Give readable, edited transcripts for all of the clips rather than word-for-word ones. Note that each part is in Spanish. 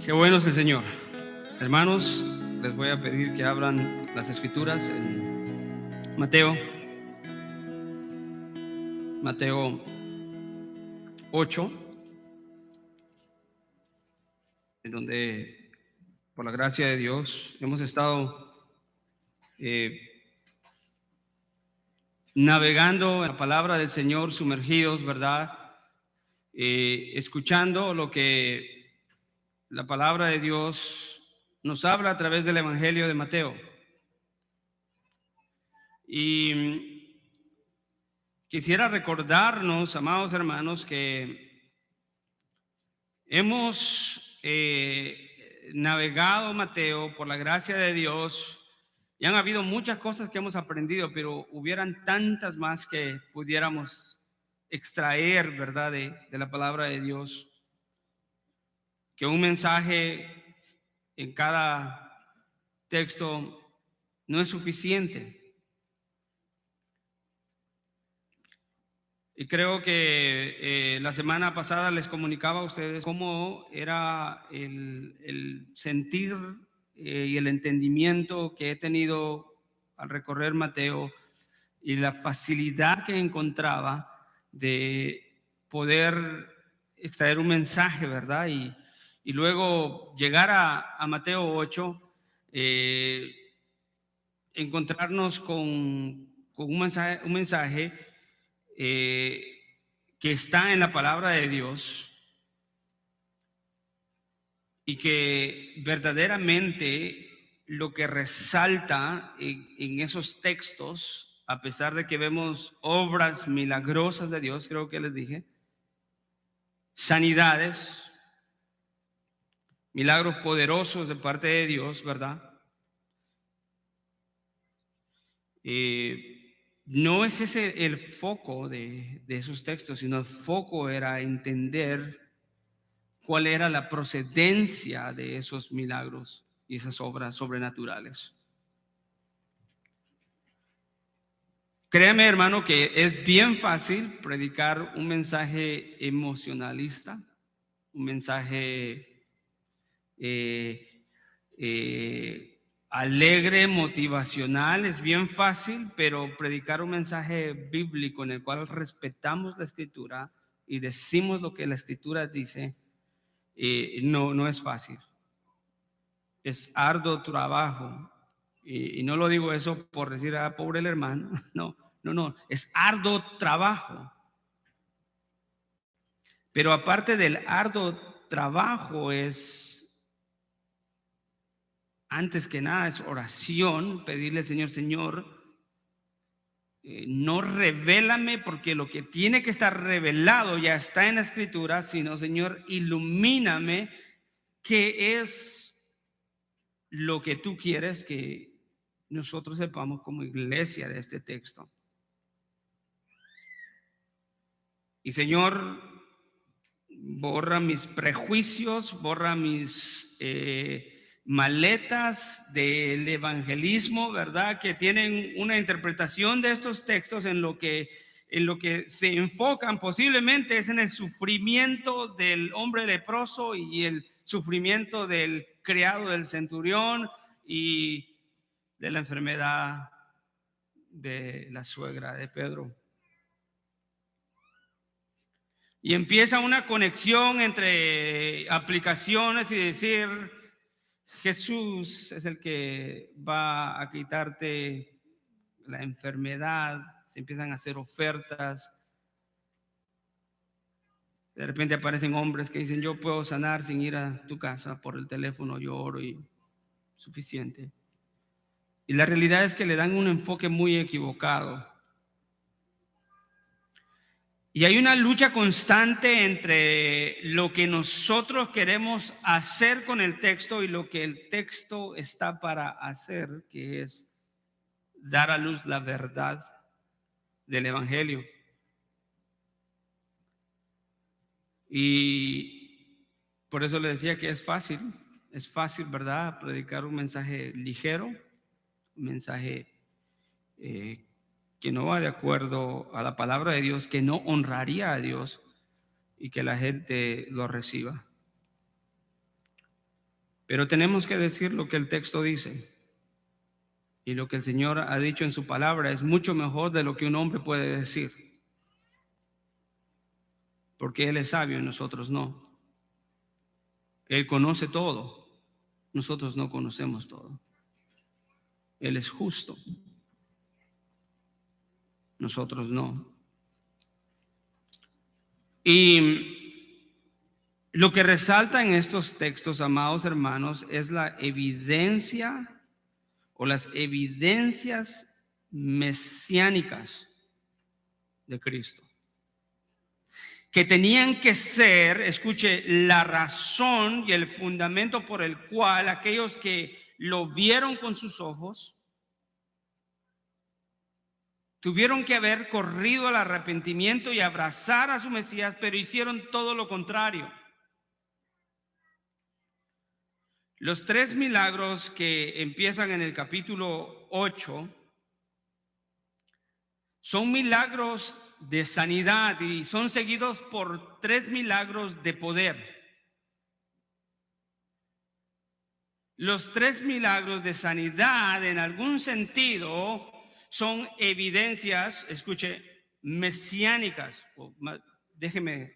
Qué bueno es el Señor. Hermanos, les voy a pedir que abran las escrituras en Mateo 8, en donde, por la gracia de Dios, hemos estado navegando en la palabra del Señor, sumergidos, ¿verdad? Escuchando lo que la palabra de Dios nos habla a través del Evangelio de Mateo. Y quisiera recordarnos, amados hermanos, que hemos navegado Mateo por la gracia de Dios y han habido muchas cosas que hemos aprendido, pero hubieran tantas más que pudiéramos extraer, ¿verdad?, de la palabra de Dios, que un mensaje en cada texto no es suficiente. Y creo que la semana pasada les comunicaba a ustedes cómo era el sentir y el entendimiento que he tenido al recorrer Mateo y la facilidad que encontraba de poder extraer un mensaje, ¿verdad? Y luego llegar a Mateo 8, encontrarnos con un mensaje que está en la palabra de Dios y que verdaderamente lo que resalta en esos textos, a pesar de que vemos obras milagrosas de Dios, creo que les dije, sanidades, milagros poderosos de parte de Dios, ¿verdad? No es ese el foco de esos textos, sino el foco era entender cuál era la procedencia de esos milagros y esas obras sobrenaturales. Créame, hermano, que es bien fácil predicar un mensaje emocionalista, un mensaje alegre, motivacional. Es bien fácil, pero predicar un mensaje bíblico en el cual respetamos la Escritura y decimos lo que la Escritura dice, no es fácil. Es arduo trabajo. Y no lo digo eso por decir, pobre el hermano. No, es arduo trabajo. Pero aparte del arduo trabajo, antes que nada, es oración, pedirle al Señor, no revélame, porque lo que tiene que estar revelado ya está en la Escritura, sino, Señor, ilumíname qué es lo que tú quieres que nosotros sepamos como iglesia de este texto. Y, Señor, borra mis prejuicios, borra mis maletas del evangelismo, ¿verdad?, que tienen una interpretación de estos textos en lo que se enfocan posiblemente es en el sufrimiento del hombre leproso y el sufrimiento del criado del centurión y de la enfermedad de la suegra de Pedro. Y empieza una conexión entre aplicaciones y decir, Jesús es el que va a quitarte la enfermedad. Se empiezan a hacer ofertas. De repente aparecen hombres que dicen, yo puedo sanar sin ir a tu casa, por el teléfono yo oro y suficiente. Y la realidad es que le dan un enfoque muy equivocado. Y hay una lucha constante entre lo que nosotros queremos hacer con el texto y lo que el texto está para hacer, que es dar a luz la verdad del Evangelio. Y por eso le decía que es fácil, ¿verdad?, predicar un mensaje ligero, un mensaje que no va de acuerdo a la palabra de Dios, que no honraría a Dios y que la gente lo reciba. Pero tenemos que decir lo que el texto dice. Y lo que el Señor ha dicho en su palabra es mucho mejor de lo que un hombre puede decir. Porque Él es sabio y nosotros no. Él conoce todo. Nosotros no conocemos todo. Él es justo. Nosotros no. Y lo que resalta en estos textos, amados hermanos, es la evidencia o las evidencias mesiánicas de Cristo, que tenían que ser, escuche, la razón y el fundamento por el cual aquellos que lo vieron con sus ojos tuvieron que haber corrido al arrepentimiento y abrazar a su Mesías, pero hicieron todo lo contrario. Los 3 milagros que empiezan en el capítulo 8 son milagros de sanidad y son seguidos por 3 milagros de poder. Los 3 milagros de sanidad, en algún sentido, son evidencias, escuche, mesiánicas. Déjeme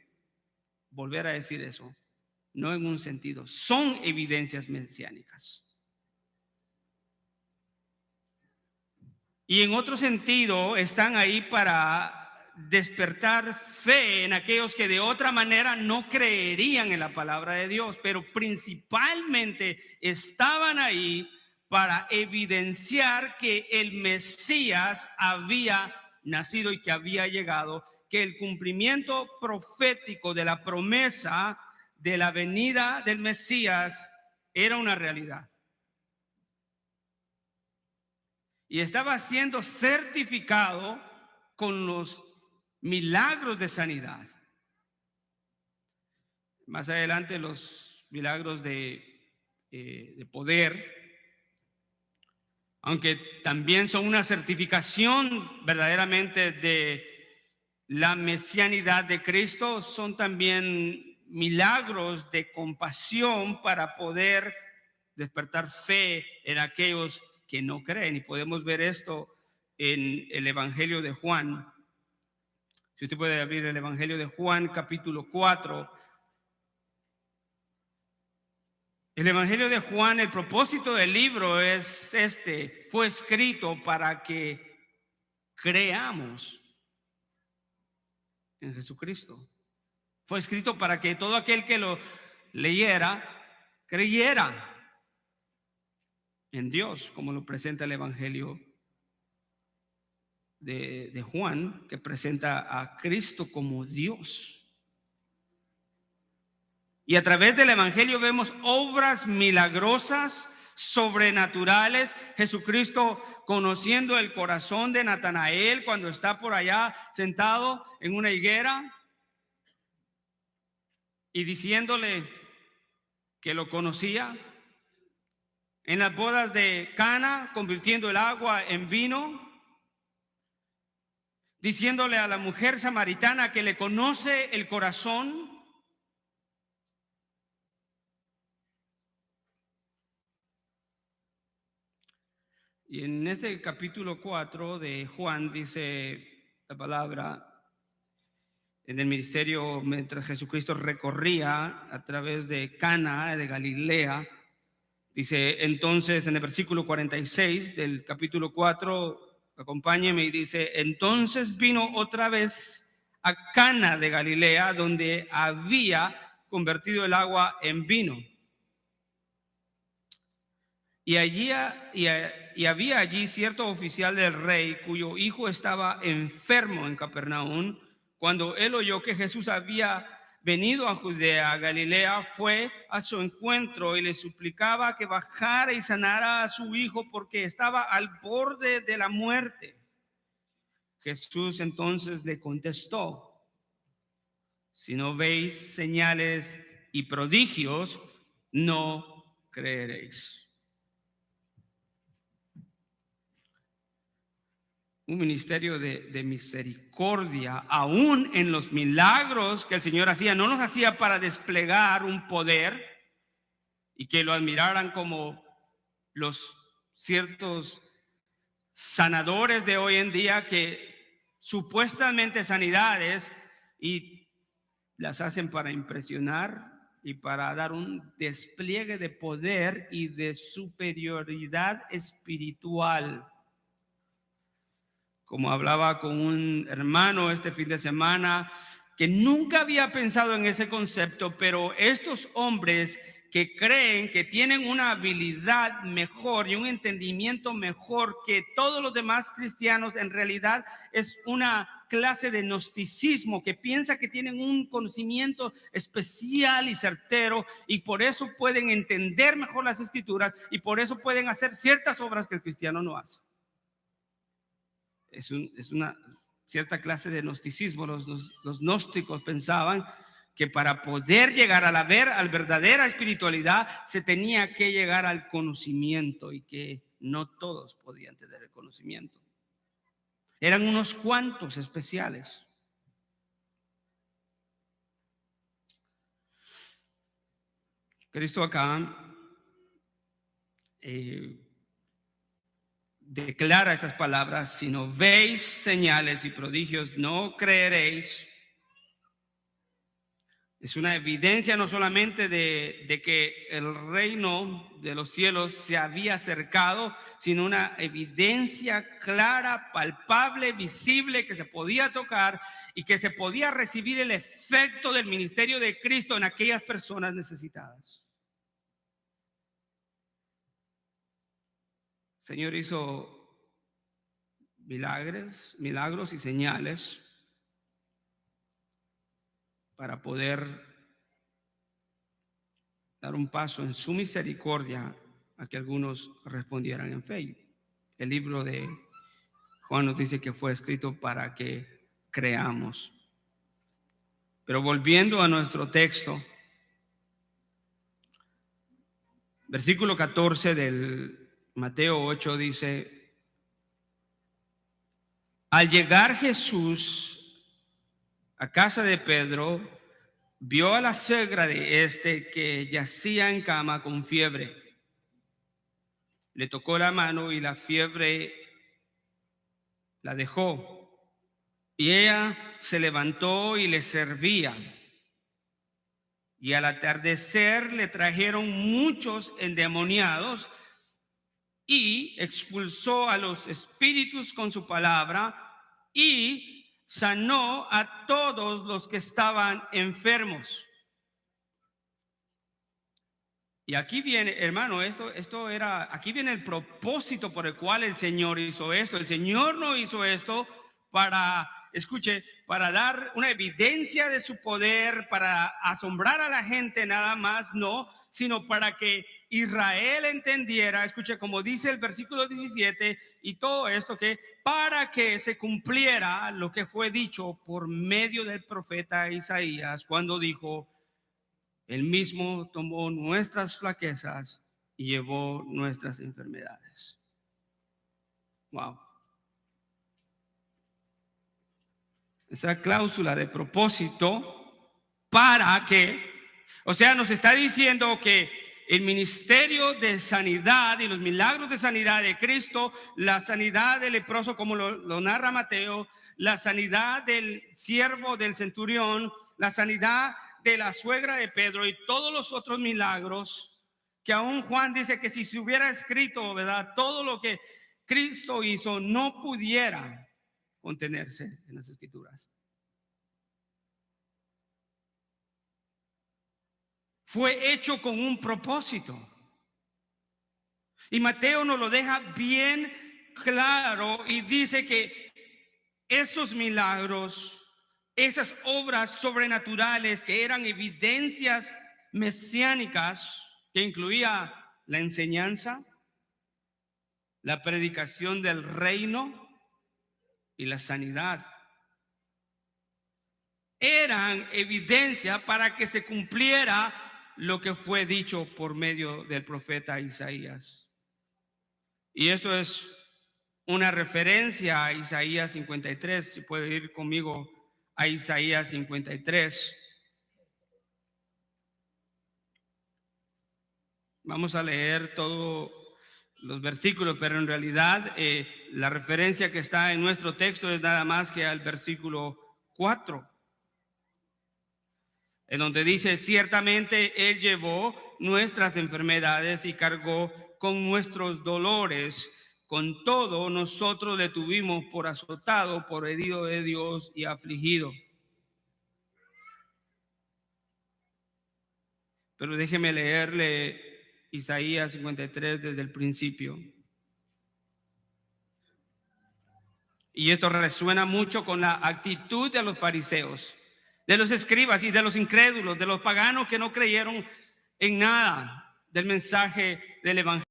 volver a decir eso. No en un sentido, son evidencias mesiánicas. Y en otro sentido, están ahí para despertar fe en aquellos que de otra manera no creerían en la palabra de Dios, pero principalmente estaban ahí para evidenciar que el Mesías había nacido y que había llegado, que el cumplimiento profético de la promesa de la venida del Mesías era una realidad. Y estaba siendo certificado con los milagros de sanidad. Más adelante los milagros de poder, aunque también son una certificación verdaderamente de la mesianidad de Cristo, son también milagros de compasión para poder despertar fe en aquellos que no creen. Y podemos ver esto en el Evangelio de Juan. Si usted puede abrir el Evangelio de Juan, capítulo 4. El Evangelio de Juan, el propósito del libro es fue escrito para que creamos en Jesucristo. Fue escrito para que todo aquel que lo leyera, creyera en Dios, como lo presenta el Evangelio de Juan, que presenta a Cristo como Dios. Y a través del Evangelio vemos obras milagrosas, sobrenaturales. Jesucristo conociendo el corazón de Natanael cuando está por allá sentado en una higuera y diciéndole que lo conocía. En las bodas de Cana, convirtiendo el agua en vino. Diciéndole a la mujer samaritana que le conoce el corazón. Y en este capítulo 4 de Juan dice la palabra, en el ministerio, mientras Jesucristo recorría a través de Cana de Galilea, dice entonces en el versículo 46 del capítulo 4, acompáñeme, y dice, entonces vino otra vez a Cana de Galilea, donde había convertido el agua en vino. Y había allí cierto oficial del rey cuyo hijo estaba enfermo en Capernaum. Cuando él oyó que Jesús había venido a Judea, a Galilea, fue a su encuentro y le suplicaba que bajara y sanara a su hijo porque estaba al borde de la muerte. Jesús entonces le contestó, si no veis señales y prodigios, no creeréis. Un ministerio de misericordia, aún en los milagros que el Señor hacía, no los hacía para desplegar un poder y que lo admiraran como los ciertos sanadores de hoy en día que supuestamente sanidades y las hacen para impresionar y para dar un despliegue de poder y de superioridad espiritual. Como hablaba con un hermano este fin de semana, que nunca había pensado en ese concepto, pero estos hombres que creen que tienen una habilidad mejor y un entendimiento mejor que todos los demás cristianos, en realidad es una clase de gnosticismo que piensa que tienen un conocimiento especial y certero y por eso pueden entender mejor las escrituras y por eso pueden hacer ciertas obras que el cristiano no hace. Es una cierta clase de gnosticismo. Los gnósticos pensaban que para poder llegar a la verdadera espiritualidad se tenía que llegar al conocimiento y que no todos podían tener el conocimiento. Eran unos cuantos especiales. Cristo acá declara estas palabras: si no veis señales y prodigios, no creeréis. Es una evidencia no solamente de que el reino de los cielos se había acercado, sino una evidencia clara, palpable, visible, que se podía tocar y que se podía recibir el efecto del ministerio de Cristo en aquellas personas necesitadas. El Señor hizo milagros y señales para poder dar un paso en su misericordia a que algunos respondieran en fe. El libro de Juan nos dice que fue escrito para que creamos. Pero volviendo a nuestro texto, versículo 14 del Mateo 8 dice: al llegar Jesús a casa de Pedro, vio a la suegra de este que yacía en cama con fiebre. Le tocó la mano y la fiebre la dejó. Y ella se levantó y le servía. Y al atardecer le trajeron muchos endemoniados y expulsó a los espíritus con su palabra y sanó a todos los que estaban enfermos. Y aquí viene, hermano, aquí viene el propósito por el cual el Señor hizo esto. El Señor no hizo esto para, escuche, para dar una evidencia de su poder, para asombrar a la gente nada más, no, sino para que Israel entendiera, escuche, como dice el versículo 17, y todo esto, que para que se cumpliera lo que fue dicho por medio del profeta Isaías, cuando dijo: Él mismo tomó nuestras flaquezas y llevó nuestras enfermedades. Wow. Esta cláusula de propósito para que, o sea, nos está diciendo que el ministerio de sanidad y los milagros de sanidad de Cristo, la sanidad del leproso como lo narra Mateo, la sanidad del siervo del centurión, la sanidad de la suegra de Pedro y todos los otros milagros, que aún Juan dice que si se hubiera escrito, ¿verdad?, todo lo que Cristo hizo, no pudiera contenerse en las escrituras. Fue hecho con un propósito. Y Mateo nos lo deja bien claro y dice que esos milagros, esas obras sobrenaturales que eran evidencias mesiánicas, que incluía la enseñanza, la predicación del reino y la sanidad, eran evidencia para que se cumpliera lo que fue dicho por medio del profeta Isaías. Y esto es una referencia a Isaías 53. Si puede ir conmigo a Isaías 53. Vamos a leer todos los versículos, pero en realidad la referencia que está en nuestro texto es nada más que al versículo 4, en donde dice: ciertamente Él llevó nuestras enfermedades y cargó con nuestros dolores. Con todo, nosotros le tuvimos por azotado, por herido de Dios y afligido. Pero déjeme leerle Isaías 53 desde el principio. Y esto resuena mucho con la actitud de los fariseos, de los escribas y de los incrédulos, de los paganos que no creyeron en nada del mensaje del evangelio.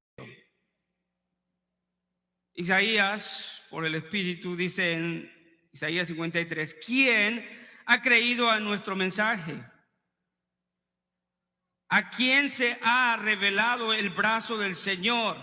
Isaías, por el Espíritu, dice en Isaías 53: ¿quién ha creído a nuestro mensaje? ¿A quién se ha revelado el brazo del Señor?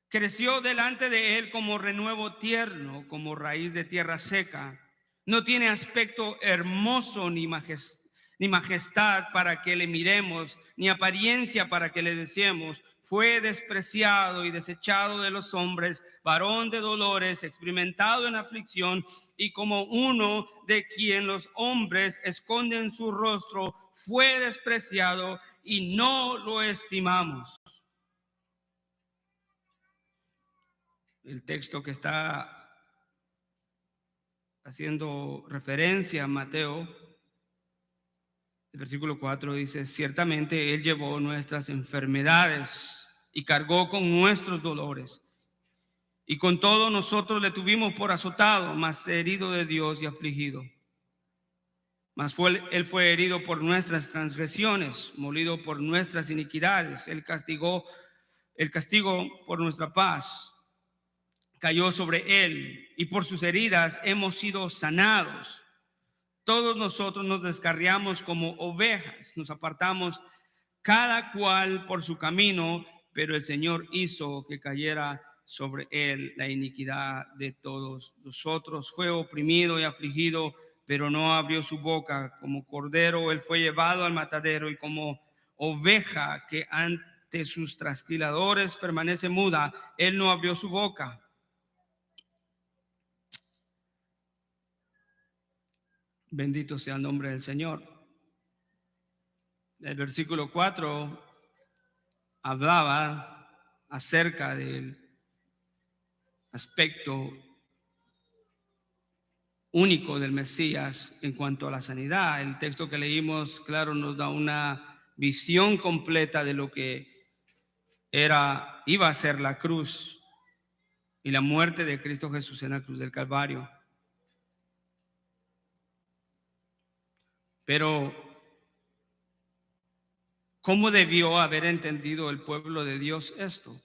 Creció delante de él como renuevo tierno, como raíz de tierra seca. No tiene aspecto hermoso ni majestad para que le miremos, ni apariencia para que le deseemos. Fue despreciado y desechado de los hombres, varón de dolores, experimentado en aflicción, y como uno de quien los hombres esconden su rostro, fue despreciado y no lo estimamos. El texto que está haciendo referencia a Mateo, el versículo 4 dice: ciertamente Él llevó nuestras enfermedades y cargó con nuestros dolores. Y con todo nosotros le tuvimos por azotado, mas herido de Dios y afligido. Mas Él fue herido por nuestras transgresiones, molido por nuestras iniquidades. El castigo por nuestra paz cayó sobre Él, y por sus heridas hemos sido sanados. Todos nosotros nos descarriamos como ovejas, nos apartamos cada cual por su camino, pero el Señor hizo que cayera sobre él la iniquidad de todos nosotros. Fue oprimido y afligido, pero no abrió su boca. Como cordero él fue llevado al matadero, y como oveja que ante sus trasquiladores permanece muda, él no abrió su boca. Bendito sea el nombre del Señor. El versículo 4 hablaba acerca del aspecto único del Mesías en cuanto a la sanidad. El texto que leímos, claro, nos da una visión completa de lo que iba a ser la cruz y la muerte de Cristo Jesús en la cruz del Calvario. Pero ¿cómo debió haber entendido el pueblo de Dios esto?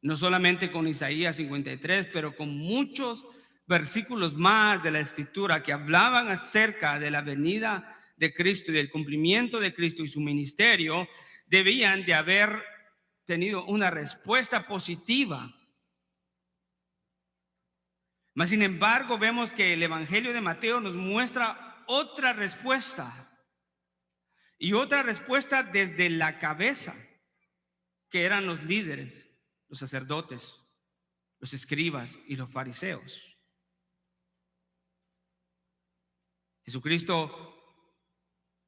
No solamente con Isaías 53, pero con muchos versículos más de la Escritura que hablaban acerca de la venida de Cristo y del cumplimiento de Cristo y su ministerio, debían de haber tenido una respuesta positiva. Mas, sin embargo, vemos que el Evangelio de Mateo nos muestra otra respuesta, y otra respuesta desde la cabeza, que eran los líderes, los sacerdotes, los escribas y los fariseos. Jesucristo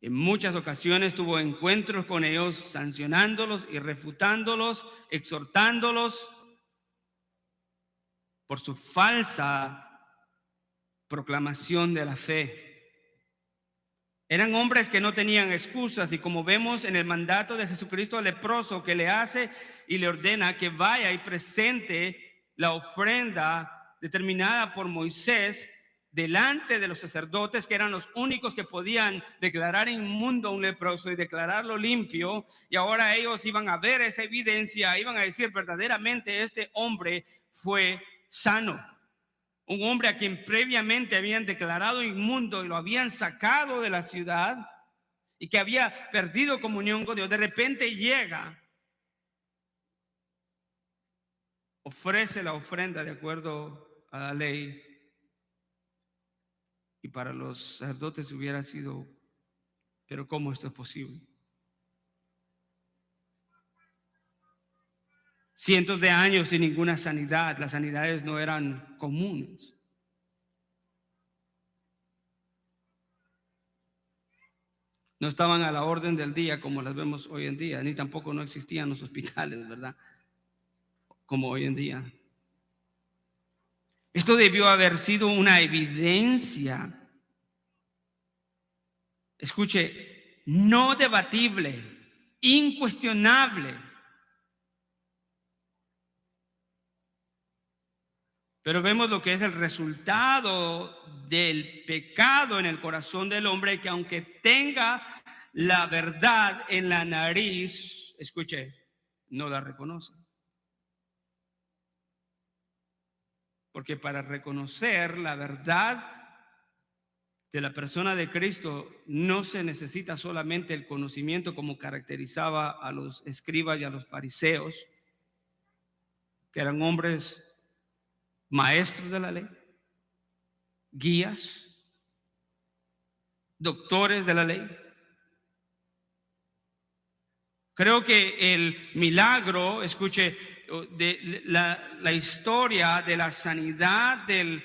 en muchas ocasiones tuvo encuentros con ellos, sancionándolos y refutándolos, exhortándolos por su falsa proclamación de la fe. Eran hombres que no tenían excusas, y como vemos en el mandato de Jesucristo al leproso, que le hace y le ordena que vaya y presente la ofrenda determinada por Moisés delante de los sacerdotes, que eran los únicos que podían declarar inmundo a un leproso y declararlo limpio. Y ahora ellos iban a ver esa evidencia, iban a decir: verdaderamente este hombre fue sano. Un hombre a quien previamente habían declarado inmundo y lo habían sacado de la ciudad, y que había perdido comunión con Dios, de repente llega, ofrece la ofrenda de acuerdo a la ley, y para los sacerdotes hubiera sido: pero ¿cómo esto es posible? cientos de años sin ninguna sanidad. Las sanidades no eran comunes. No estaban a la orden del día como las vemos hoy en día, ni tampoco no existían los hospitales, ¿verdad? Como hoy en día. Esto debió haber sido una evidencia, escuche, no debatible, incuestionable. Pero vemos lo que es el resultado del pecado en el corazón del hombre, que aunque tenga la verdad en la nariz, escuche, no la reconoce. Porque para reconocer la verdad de la persona de Cristo no se necesita solamente el conocimiento como caracterizaba a los escribas y a los fariseos, que eran hombres maestros de la ley, guías, doctores de la ley. Creo que el milagro, escuche, de la historia de la sanidad del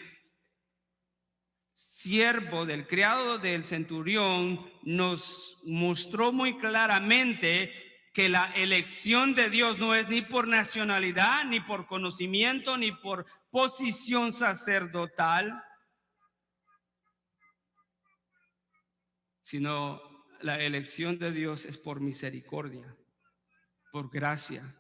siervo, del criado del centurión, nos mostró muy claramente que la elección de Dios no es ni por nacionalidad, ni por conocimiento, ni por posición sacerdotal, sino la elección de Dios es por misericordia, por gracia.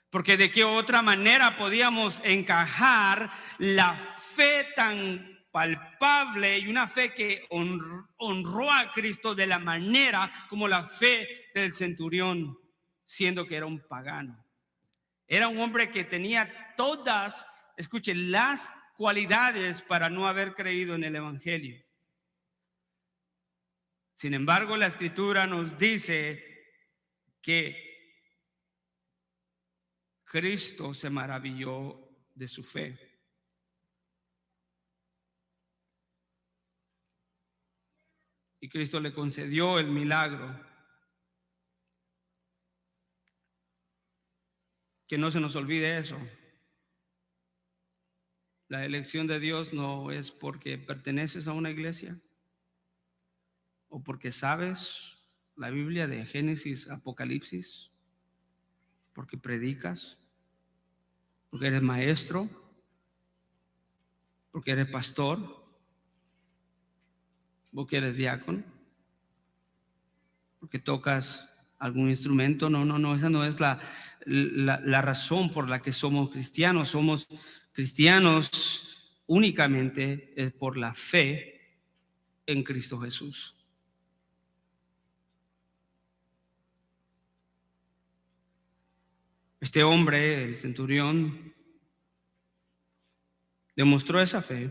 Porque de qué otra manera podíamos encajar la fe tan palpable y una fe que honró a Cristo de la manera como la fe del centurión, siendo que era un pagano. Era un hombre que tenía todas, escuchen, las cualidades para no haber creído en el evangelio. Sin embargo, la Escritura nos dice que Cristo se maravilló de su fe. Y Cristo le concedió el milagro. Que no se nos olvide eso. La elección de Dios no es porque perteneces a una iglesia o porque sabes la Biblia de Génesis, Apocalipsis, porque predicas, porque eres maestro, porque eres pastor, porque eres diácono, porque tocas algún instrumento. No, esa no es la razón por la que somos cristianos. Somos cristianos únicamente por la fe en Cristo Jesús. Este hombre, el centurión, demostró esa fe.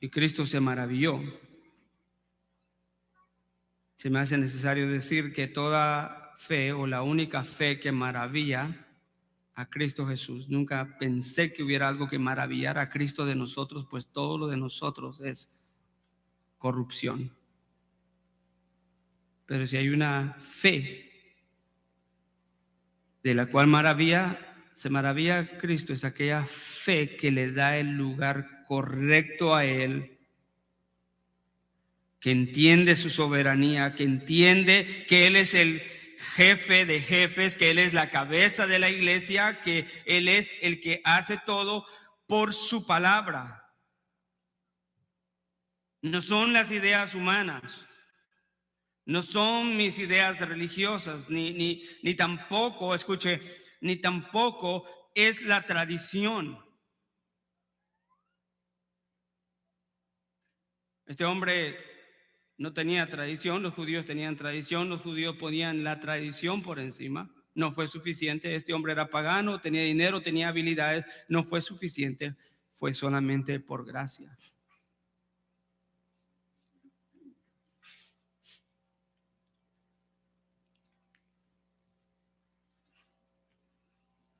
Y Cristo se maravilló. Se me hace necesario decir que toda fe, o la única fe que maravilla a Cristo Jesús, nunca pensé que hubiera algo que maravillara a Cristo de nosotros, pues todo lo de nosotros es corrupción. Pero si hay una fe de la cual se maravilla a Cristo, es aquella fe que le da el lugar correcto a Él, que entiende su soberanía, que entiende que Él es el jefe de jefes, que Él es la cabeza de la iglesia, que Él es el que hace todo por su palabra. No son las ideas humanas, no son mis ideas religiosas, ni tampoco, escuche, ni tampoco es la tradición. Este hombre no tenía tradición, los judíos tenían tradición, los judíos ponían la tradición por encima. No fue suficiente. Este hombre era pagano, tenía dinero, tenía habilidades, no fue suficiente, fue solamente por gracia.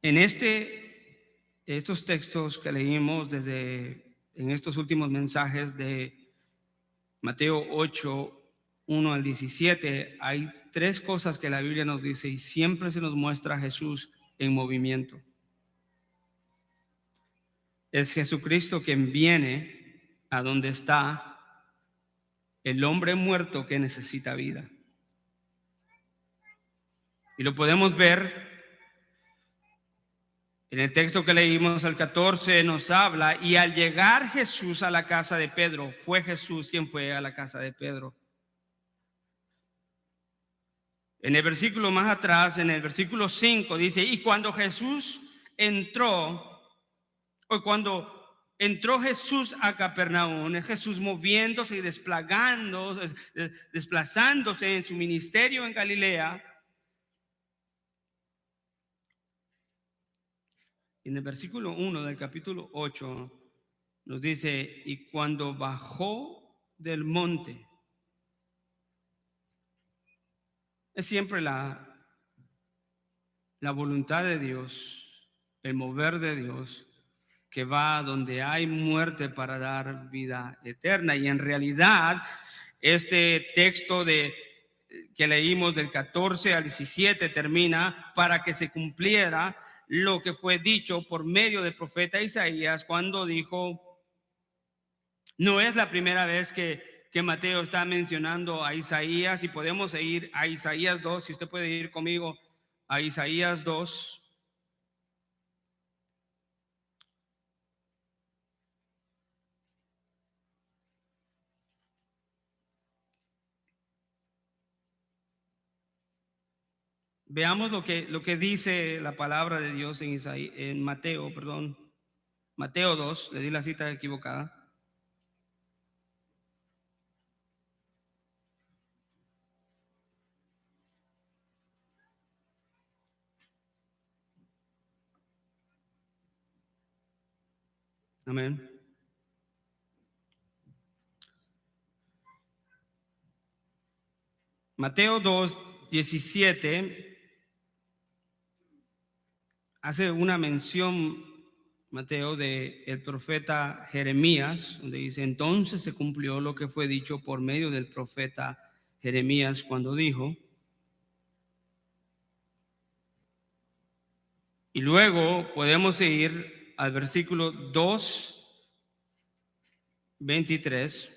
En estos textos que leímos en estos últimos mensajes de Mateo 8 1 al 17, hay tres cosas que la Biblia nos dice y siempre se nos muestra a Jesús en movimiento. Es Jesucristo quien viene a donde está el hombre muerto que necesita vida. Y lo podemos ver en el texto que leímos, el 14, nos habla, y al llegar Jesús a la casa de Pedro, fue Jesús quien fue a la casa de Pedro. En el versículo más atrás, en el versículo 5, dice, y cuando Jesús entró, o cuando entró Jesús a Capernaum, es Jesús moviéndose y desplazándose en su ministerio en Galilea. En el versículo 1 del capítulo 8 nos dice, y cuando bajó del monte, es siempre la voluntad de Dios, el mover de Dios, que va donde hay muerte para dar vida eterna. Y en realidad, este texto que leímos del 14 al 17 termina para que se cumpliera lo que fue dicho por medio del profeta Isaías cuando dijo, no es la primera vez que Mateo está mencionando a Isaías, y podemos ir a Isaías 2, si usted puede ir conmigo a Isaías 2. Veamos lo que dice la palabra de Dios en Mateo 2, le di la cita equivocada. Amén. Mateo 2, 17 hace una mención, Mateo, del profeta Jeremías, donde dice, entonces se cumplió lo que fue dicho por medio del profeta Jeremías cuando dijo. Y luego podemos ir al versículo 2, 23.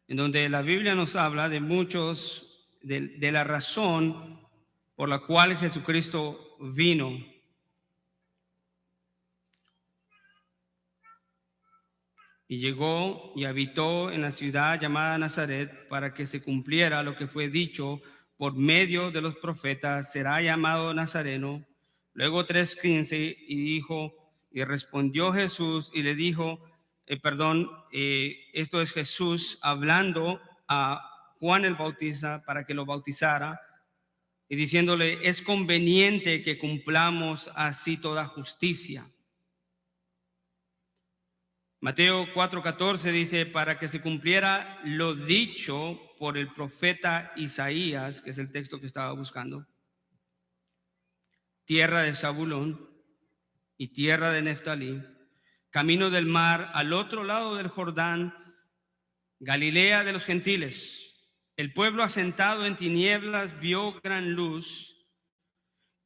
En donde la Biblia nos habla de de la razón por la cual Jesucristo vino. Y llegó y habitó en la ciudad llamada Nazaret para que se cumpliera lo que fue dicho por medio de los profetas, será llamado Nazareno. Luego 3:15, y respondió Jesús y le dijo, esto es Jesús hablando a Juan el Bautista para que lo bautizara y diciéndole, es conveniente que cumplamos así toda justicia. Mateo 4:14 dice, para que se cumpliera lo dicho por el profeta Isaías, que es el texto que estaba buscando, tierra de Zabulón y tierra de Neftalí, camino del mar al otro lado del Jordán, Galilea de los gentiles. El pueblo asentado en tinieblas vio gran luz,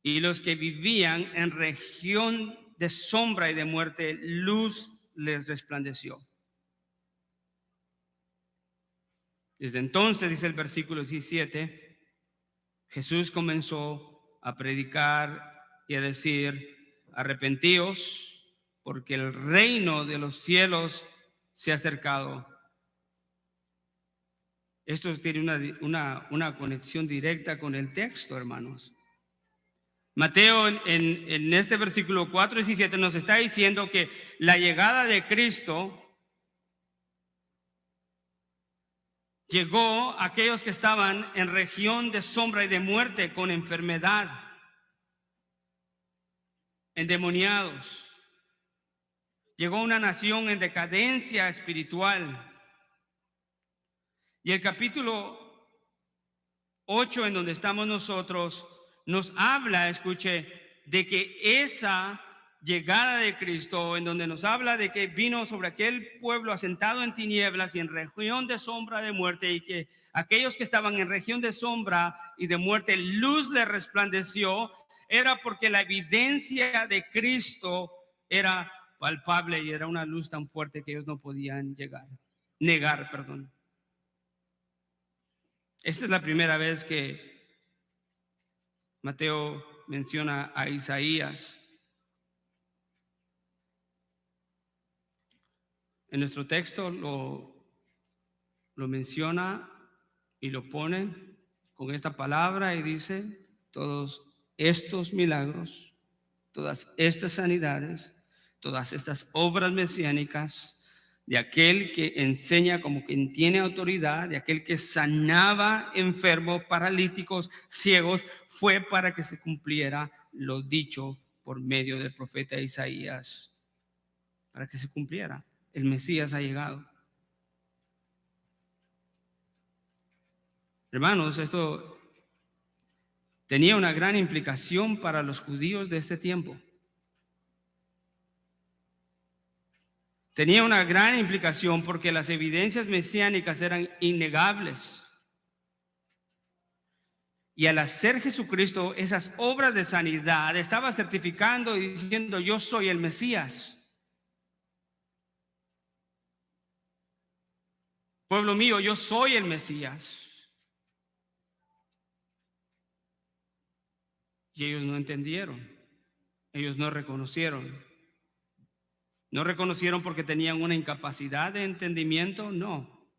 y los que vivían en región de sombra y de muerte, luz les resplandeció. Desde entonces, dice el versículo 17, Jesús comenzó a predicar y a decir, arrepentíos, porque el reino de los cielos se ha acercado. Esto tiene una conexión directa con el texto, hermanos. Mateo en este versículo 4:17 nos está diciendo que la llegada de Cristo llegó a aquellos que estaban en región de sombra y de muerte, con enfermedad, endemoniados. Llegó a una nación en decadencia espiritual. Y el capítulo 8, en donde estamos nosotros, nos habla, escuche, de que esa llegada de Cristo, en donde nos habla de que vino sobre aquel pueblo asentado en tinieblas y en región de sombra de muerte, y que aquellos que estaban en región de sombra y de muerte, luz les resplandeció, era porque la evidencia de Cristo era palpable y era una luz tan fuerte que ellos no podían negar. Esta es la primera vez que Mateo menciona a Isaías. En nuestro texto lo menciona y lo pone con esta palabra y dice: todos estos milagros, todas estas sanidades, todas estas obras mesiánicas de aquel que enseña como quien tiene autoridad, de aquel que sanaba enfermos, paralíticos, ciegos, fue para que se cumpliera lo dicho por medio del profeta Isaías, para que se cumpliera. El Mesías ha llegado. Hermanos, esto tenía una gran implicación para los judíos de este tiempo. Tenía una gran implicación porque las evidencias mesiánicas eran innegables. Y al hacer Jesucristo esas obras de sanidad, estaba certificando y diciendo: yo soy el Mesías. Pueblo mío, yo soy el Mesías. Y ellos no entendieron, ellos no reconocieron. ¿No reconocieron porque tenían una incapacidad de entendimiento? No.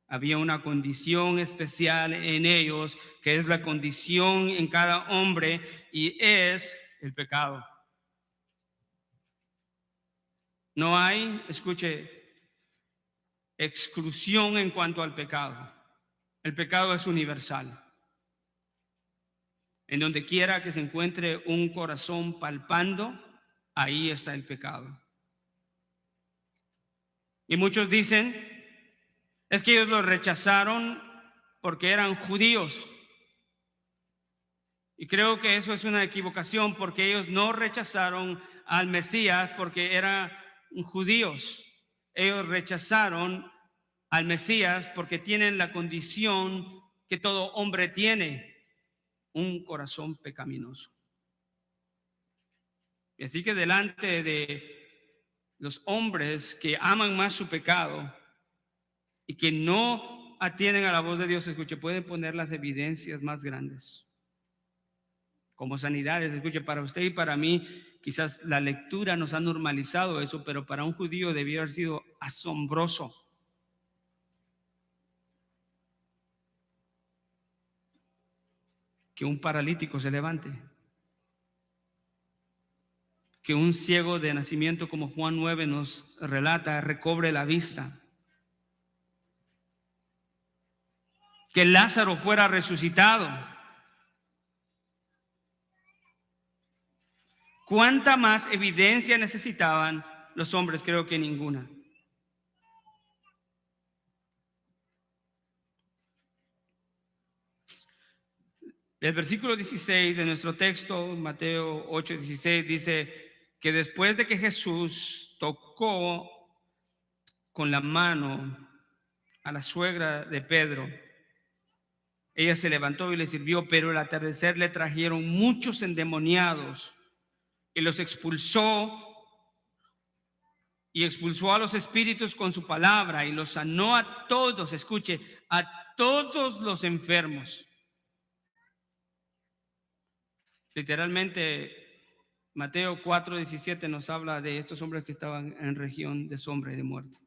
Había una condición especial en ellos, que es la condición en cada hombre, y es el pecado. No hay, escuche, exclusión en cuanto al pecado. El pecado es universal. En donde quiera que se encuentre un corazón palpando, ahí está el pecado. Y muchos dicen: es que ellos lo rechazaron porque eran judíos. Y creo que eso es una equivocación, porque ellos no rechazaron al Mesías porque eran judíos. Ellos rechazaron al Mesías porque tienen la condición que todo hombre tiene: un corazón pecaminoso. Y así que delante de los hombres que aman más su pecado y que no atienden a la voz de Dios, escuche, pueden poner las evidencias más grandes como sanidades. Escuche, para usted y para mí quizás la lectura nos ha normalizado eso, pero para un judío debió haber sido asombroso. Que un paralítico se levante, que un ciego de nacimiento, como Juan 9 nos relata, recobre la vista, que Lázaro fuera resucitado. ¿Cuánta más evidencia necesitaban los hombres? Creo que ninguna. El versículo 16 de nuestro texto, Mateo 8:16, dice que después de que Jesús tocó con la mano a la suegra de Pedro, ella se levantó y le sirvió, pero al atardecer le trajeron muchos endemoniados y los expulsó, y expulsó a los espíritus con su palabra y los sanó a todos, escuche, a todos los enfermos. Literalmente, Mateo 4:17 nos habla de estos hombres que estaban en región de sombra y de muerte.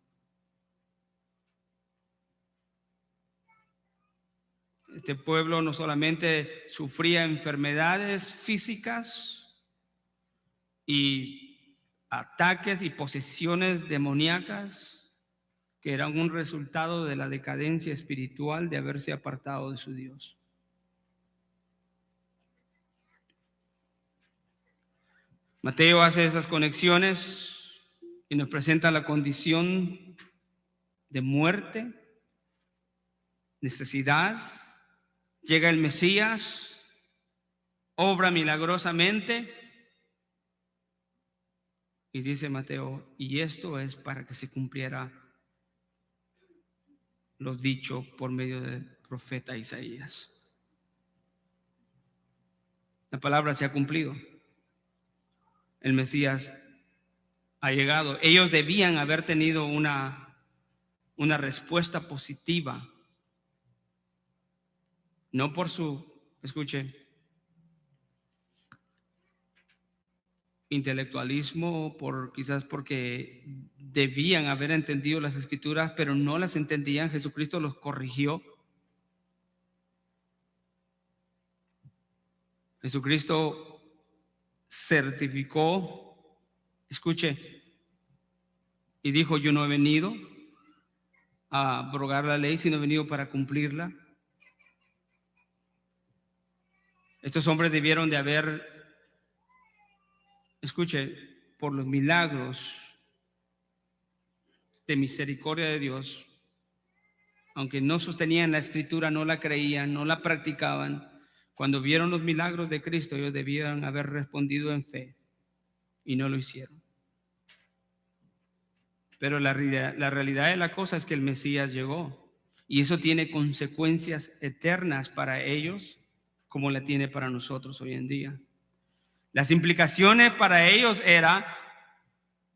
Este pueblo no solamente sufría enfermedades físicas y ataques y posesiones demoníacas, que eran un resultado de la decadencia espiritual de haberse apartado de su Dios. Mateo hace esas conexiones y nos presenta la condición de muerte, necesidad. Llega el Mesías, obra milagrosamente, Y dice Mateo, y esto es para que se cumpliera lo dicho por medio del profeta Isaías. La palabra se ha cumplido. El Mesías ha llegado. Ellos debían haber tenido una respuesta positiva. No por su, escuche, intelectualismo, quizás porque debían haber entendido las escrituras, pero no las entendían. Jesucristo los corrigió. Jesucristo certificó, escuche, y dijo, yo no he venido a abrogar la ley, sino he venido para cumplirla. Estos hombres debieron de haber, escuche, por los milagros de misericordia de Dios, aunque no sostenían la escritura, no la creían, no la practicaban, cuando vieron los milagros de Cristo, ellos debían haber respondido en fe y no lo hicieron. Pero la realidad de la cosa es que el Mesías llegó y eso tiene consecuencias eternas para ellos como la tiene para nosotros hoy en día. Las implicaciones para ellos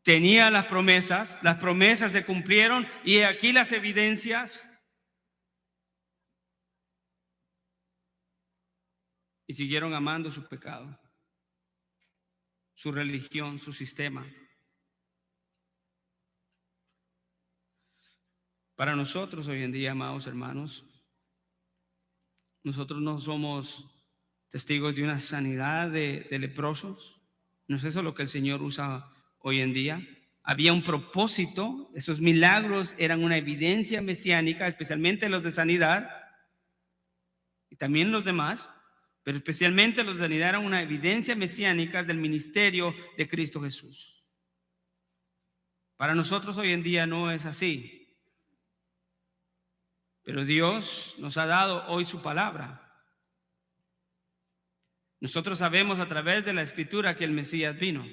tenía las promesas se cumplieron y aquí las evidencias. Y siguieron amando su pecado, su religión, su sistema. Para nosotros hoy en día, amados hermanos, nosotros no somos testigos de una sanidad de leprosos. No es eso lo que el Señor usa hoy en día. Había un propósito, esos milagros eran una evidencia mesiánica, especialmente los de sanidad y también los demás, pero especialmente los de sanidad eran una evidencia mesiánica del ministerio de Cristo Jesús. Para nosotros hoy en día no es así. Pero Dios nos ha dado hoy su palabra. Nosotros sabemos a través de la Escritura que el Mesías vino.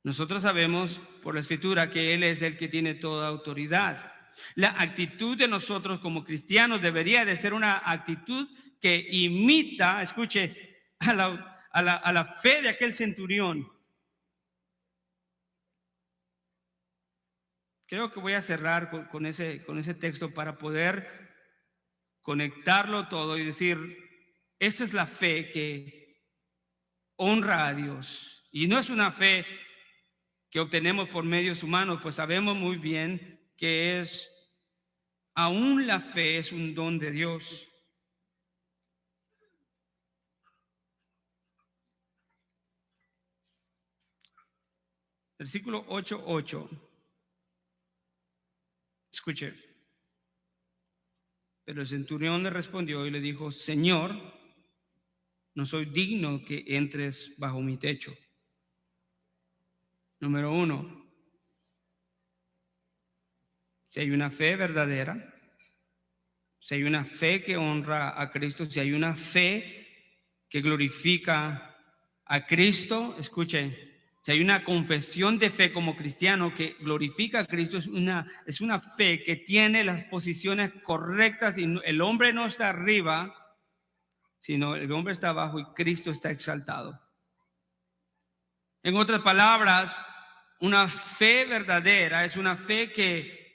Nosotros sabemos por la Escritura que Él es el que tiene toda autoridad. La actitud de nosotros como cristianos debería de ser una actitud que imita, escuche, a la fe de aquel centurión. Creo que voy a cerrar con ese texto para poder conectarlo todo y decir, esa es la fe que honra a Dios. Y no es una fe que obtenemos por medios humanos, pues sabemos muy bien que aún la fe es un don de Dios. Versículo 8:8. Escuche. Pero el centurión le respondió y le dijo, Señor, no soy digno que entres bajo mi techo. Número 1, si hay una fe verdadera, si hay una fe que honra a Cristo, si hay una fe que glorifica a Cristo, escuche, si hay una confesión de fe como cristiano que glorifica a Cristo, es una fe que tiene las posiciones correctas y el hombre no está arriba, sino el hombre está abajo y Cristo está exaltado. En otras palabras, una fe verdadera es una fe que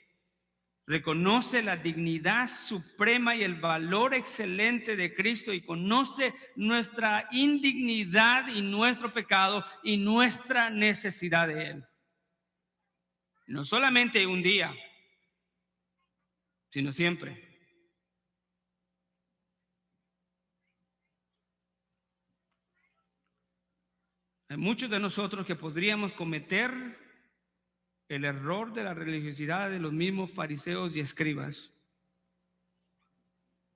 reconoce la dignidad suprema y el valor excelente de Cristo y conoce nuestra indignidad y nuestro pecado y nuestra necesidad de Él. No solamente un día, sino siempre. Hay muchos de nosotros que podríamos cometer el error de la religiosidad de los mismos fariseos y escribas.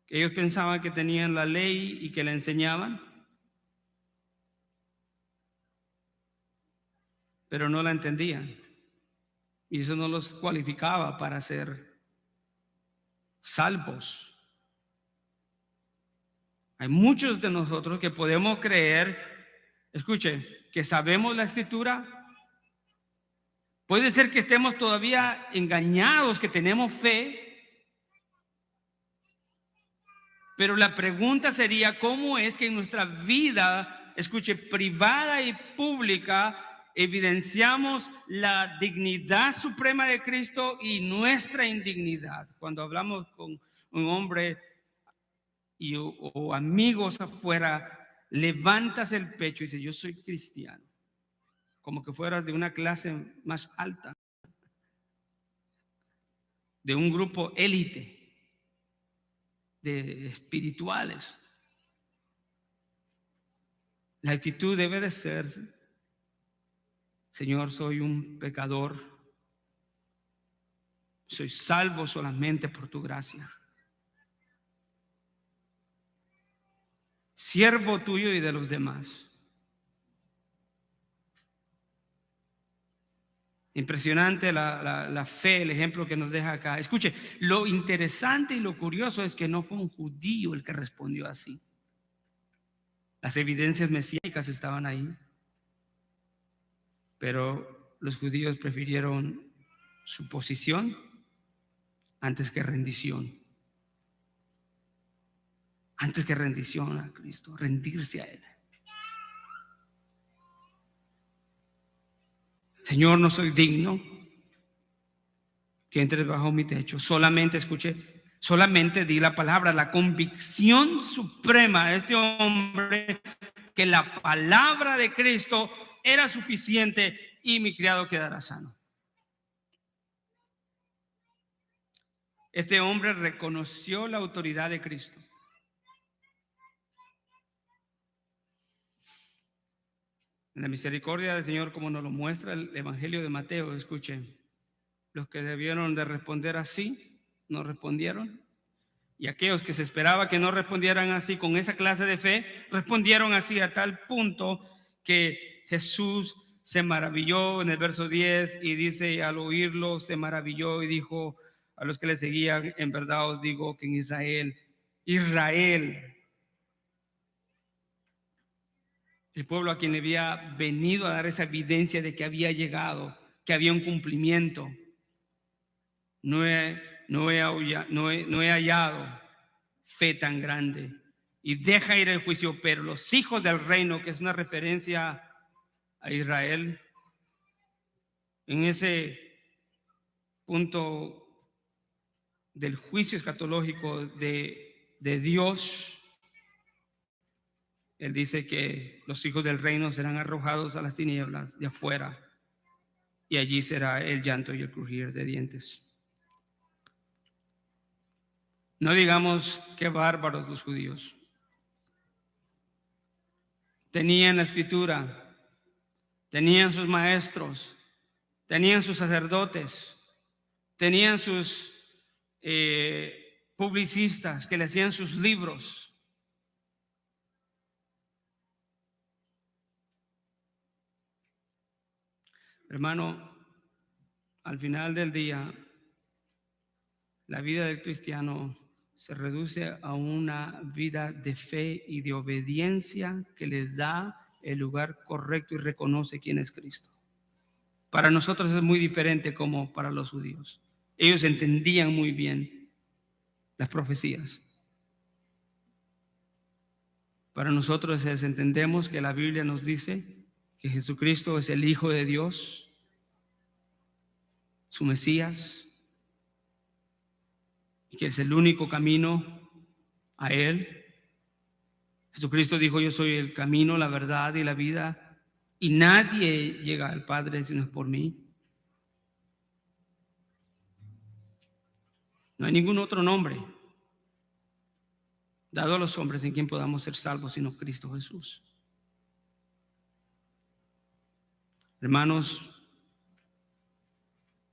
Ellos pensaban que tenían la ley y que la enseñaban, pero no la entendían. Y eso no los cualificaba para ser salvos. Hay muchos de nosotros que podemos creer, escuche, que sabemos la Escritura. Puede ser que estemos todavía engañados, que tenemos fe. Pero la pregunta sería, ¿cómo es que en nuestra vida, escuche, privada y pública, evidenciamos la dignidad suprema de Cristo y nuestra indignidad? Cuando hablamos con un hombre o amigos afuera, levantas el pecho y dices, yo soy cristiano, como que fueras de una clase más alta, de un grupo élite de espirituales. La actitud debe de ser, Señor, soy un pecador, soy salvo solamente por tu gracia, siervo tuyo y de los demás. Impresionante la fe, el ejemplo que nos deja acá. Escuche, lo interesante y lo curioso es que no fue un judío el que respondió así. Las evidencias mesiánicas estaban ahí, pero los judíos prefirieron su posición antes que rendición. Antes que rendición a Cristo, rendirse a Él. Señor, no soy digno que entres bajo mi techo. Solamente escuche, solamente di la palabra, la convicción suprema de este hombre, que la palabra de Cristo era suficiente y mi criado quedará sano. Este hombre reconoció la autoridad de Cristo. En la misericordia del Señor, como nos lo muestra el Evangelio de Mateo, escuchen, los que debieron de responder así, no respondieron. Y aquellos que se esperaba que no respondieran así, con esa clase de fe, respondieron así a tal punto que Jesús se maravilló en el verso 10 y dice, al oírlo se maravilló y dijo a los que le seguían, en verdad os digo que en Israel, el pueblo a quien le había venido a dar esa evidencia de que había llegado, que había un cumplimiento, no he hallado fe tan grande. Y deja ir el juicio, pero los hijos del reino, que es una referencia a Israel, en ese punto del juicio escatológico de Dios, Él dice que los hijos del reino serán arrojados a las tinieblas de afuera, y allí será el llanto y el crujir de dientes. No digamos qué bárbaros los judíos. Tenían la escritura, tenían sus maestros, tenían sus sacerdotes, tenían sus publicistas que le hacían sus libros. Hermano, al final del día, la vida del cristiano se reduce a una vida de fe y de obediencia que le da el lugar correcto y reconoce quién es Cristo. Para nosotros es muy diferente como para los judíos. Ellos entendían muy bien las profecías. Para nosotros entendemos que la Biblia nos dice que Jesucristo es el Hijo de Dios, su Mesías, y que es el único camino a Él. Jesucristo dijo, yo soy el camino, la verdad y la vida, y nadie llega al Padre si no es por mí. No hay ningún otro nombre dado a los hombres en quien podamos ser salvos sino Cristo Jesús. Hermanos,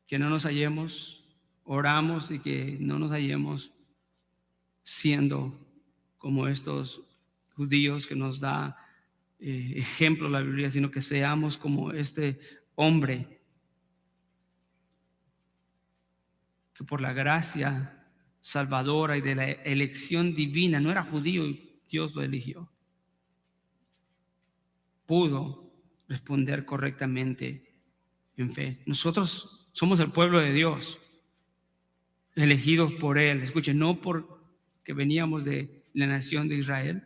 que no nos hallemos, oramos y que no nos hallemos siendo como estos judíos que nos da ejemplo la Biblia, sino que seamos como este hombre que por la gracia salvadora y de la elección divina, no era judío y Dios lo eligió, pudo responder correctamente en fe. Nosotros somos el pueblo de Dios, elegidos por Él. Escuchen, no porque veníamos de la nación de Israel,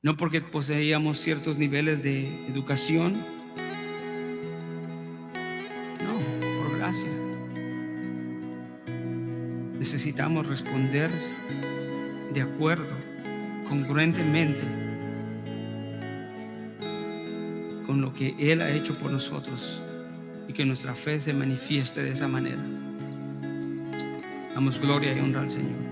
no porque poseíamos ciertos niveles de educación, no, por gracia. Necesitamos responder de acuerdo, congruentemente con lo que Él ha hecho por nosotros y que nuestra fe se manifieste de esa manera. Damos gloria y honra al Señor.